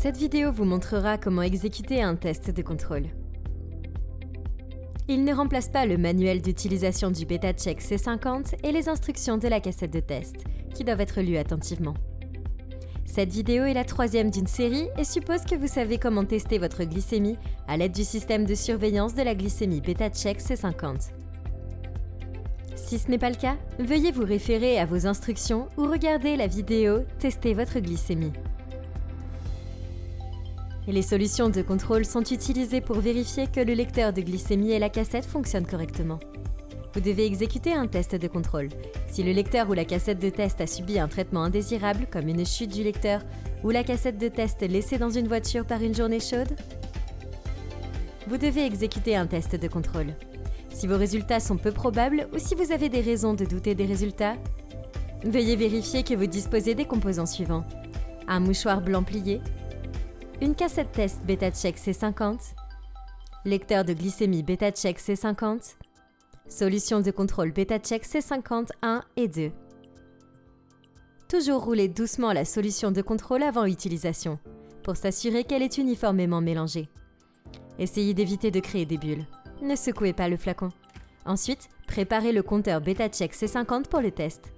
Cette vidéo vous montrera comment exécuter un test de contrôle. Il ne remplace pas le manuel d'utilisation du BetaCheck C50 et les instructions de la cassette de test, qui doivent être lues attentivement. Cette vidéo est la troisième d'une série et suppose que vous savez comment tester votre glycémie à l'aide du système de surveillance de la glycémie BetaCheck C50. Si ce n'est pas le cas, veuillez vous référer à vos instructions ou regarder la vidéo « Tester votre glycémie ». Les solutions de contrôle sont utilisées pour vérifier que le lecteur de glycémie et la cassette fonctionnent correctement. Vous devez exécuter un test de contrôle. Si le lecteur ou la cassette de test a subi un traitement indésirable, comme une chute du lecteur ou la cassette de test laissée dans une voiture par une journée chaude, vous devez exécuter un test de contrôle. Si vos résultats sont peu probables ou si vous avez des raisons de douter des résultats, veuillez vérifier que vous disposez des composants suivants. Un mouchoir blanc plié, une cassette test BetaCheck C50, lecteur de glycémie BetaCheck C50, solution de contrôle BetaCheck C50 1 et 2. Toujours rouler doucement la solution de contrôle avant utilisation, pour s'assurer qu'elle est uniformément mélangée. Essayez d'éviter de créer des bulles. Ne secouez pas le flacon. Ensuite, préparez le compteur BetaCheck C50 pour le test.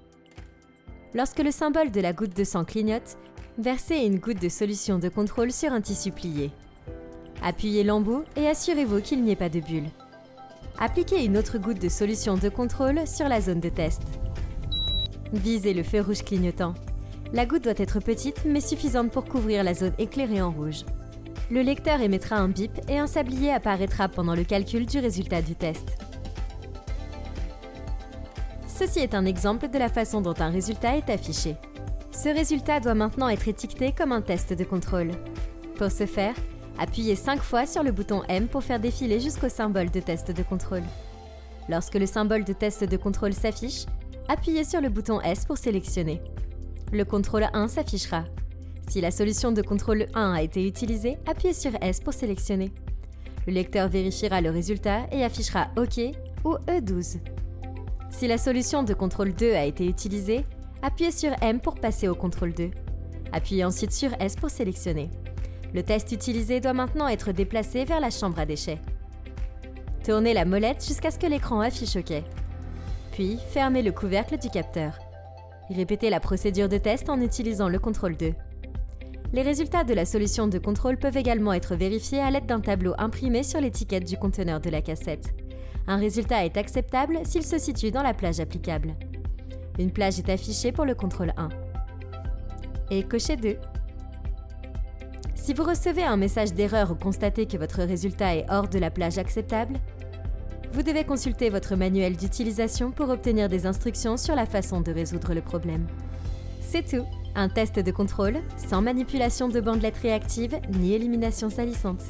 Lorsque le symbole de la goutte de sang clignote, versez une goutte de solution de contrôle sur un tissu plié. Appuyez l'embout et assurez-vous qu'il n'y ait pas de bulle. Appliquez une autre goutte de solution de contrôle sur la zone de test. Visez le feu rouge clignotant. La goutte doit être petite mais suffisante pour couvrir la zone éclairée en rouge. Le lecteur émettra un bip et un sablier apparaîtra pendant le calcul du résultat du test. Ceci est un exemple de la façon dont un résultat est affiché. Ce résultat doit maintenant être étiqueté comme un test de contrôle. Pour ce faire, appuyez 5 fois sur le bouton M pour faire défiler jusqu'au symbole de test de contrôle. Lorsque le symbole de test de contrôle s'affiche, appuyez sur le bouton S pour sélectionner. Le contrôle 1 s'affichera. Si la solution de contrôle 1 a été utilisée, appuyez sur S pour sélectionner. Le lecteur vérifiera le résultat et affichera OK ou E12. Si la solution de contrôle 2 a été utilisée, appuyez sur M pour passer au contrôle 2. Appuyez ensuite sur S pour sélectionner. Le test utilisé doit maintenant être déplacé vers la chambre à déchets. Tournez la molette jusqu'à ce que l'écran affiche OK. Puis, fermez le couvercle du capteur. Répétez la procédure de test en utilisant le contrôle 2. Les résultats de la solution de contrôle peuvent également être vérifiés à l'aide d'un tableau imprimé sur l'étiquette du conteneur de la cassette. Un résultat est acceptable s'il se situe dans la plage applicable. Une plage est affichée pour le contrôle 1. Et cochez 2. Si vous recevez un message d'erreur ou constatez que votre résultat est hors de la plage acceptable, vous devez consulter votre manuel d'utilisation pour obtenir des instructions sur la façon de résoudre le problème. C'est tout. Un test de contrôle, sans manipulation de bandelettes réactives ni élimination salissante.